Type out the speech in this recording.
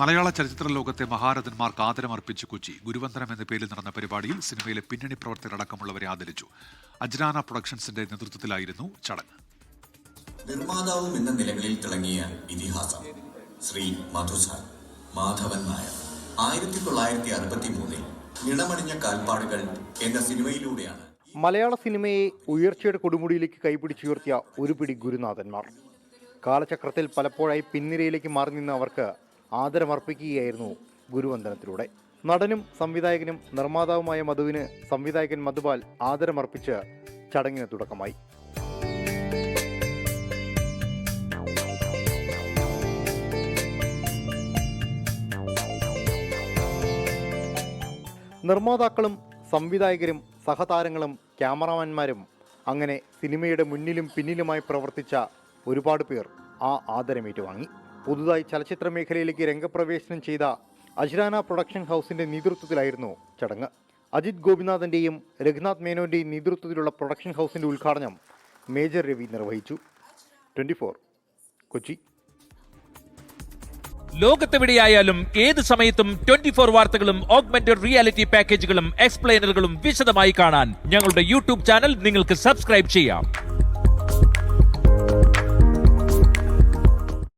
മലയാള ചലച്ചിത്ര ലോകത്തെ മഹാരഥന്മാർക്ക് ആദരമർപ്പിച്ച് കൊച്ചി. ഗുരുവന്ദനം എന്ന പേരിൽ നടന്ന പരിപാടിയിൽ സിനിമയിലെ പിന്നണി പ്രവർത്തകരടക്കമുള്ളവരെ ആദരിച്ചു. അജ്നാന പ്രൊഡക്ഷൻസിന്റെ നേതൃത്വത്തിലായിരുന്നു ചടങ്ങ്. നിർമ്മാതാവും എന്ന നിലകളിൽ തിളങ്ങിയ ഇതിഹാസം ശ്രീ മധുസാർ മാധവൻ നായർ 1963 നിണമണിഞ്ഞ കാൽപ്പാടുകൾ എന്ന സിനിമയിലൂടെയാണ് മലയാള സിനിമയെ ഉയർച്ചയുടെ കൊടുമുടിയിലേക്ക് കൈപിടിച്ചുയർത്തിയ ഒരു പിടി ഗുരുനാഥന്മാർ. കാലചക്രത്തിൽ പലപ്പോഴായി പിൻനിരയിലേക്ക് മാറി നിന്ന അവർക്ക് ആദരമർപ്പിക്കുകയായിരുന്നു ഗുരുവന്ദനത്തിലൂടെ. നടനും സംവിധായകനും നിർമ്മാതാവുമായ മധുവിന് സംവിധായകൻ മധുപാൽ ആദരമർപ്പിച്ച് ചടങ്ങിന് തുടക്കമായി. നിർമ്മാതാക്കളും സംവിധായകരും സഹതാരങ്ങളും ക്യാമറാമാൻമാരും അങ്ങനെ സിനിമയുടെ മുന്നിലും പിന്നിലുമായി പ്രവർത്തിച്ച ഒരുപാട് പേർ ആ ആദരമേറ്റുവാങ്ങി. പുതുതായി ചലച്ചിത്ര മേഖലയിലേക്ക് രംഗപ്രവേശനം ചെയ്ത അജ്നാന പ്രൊഡക്ഷൻ ഹൗസിന്റെ നേതൃത്വത്തിലായിരുന്നു ചടങ്ങ്. അജിത് ഗോപിനാഥന്റെയും രഘുനാഥ് മേനോന്റെയും നേതൃത്വത്തിലുള്ള പ്രൊഡക്ഷൻ ഹൗസിന്റെ ഉദ്ഘാടനം മേജർ രവി നിർവഹിച്ചു. 24 കൊച്ചി. ലോകത്തെവിടെയായാലും ഏത് സമയത്തും 24 വാർത്തകളും ഓഗ്മെന്റഡ് റിയാലിറ്റി പാക്കേജുകളും എക്സ്പ്ലെയിനറുകളും വിശദമായി കാണാൻ ഞങ്ങളുടെ യൂട്യൂബ് ചാനൽ നിങ്ങൾക്ക് സബ്സ്ക്രൈബ് ചെയ്യാം.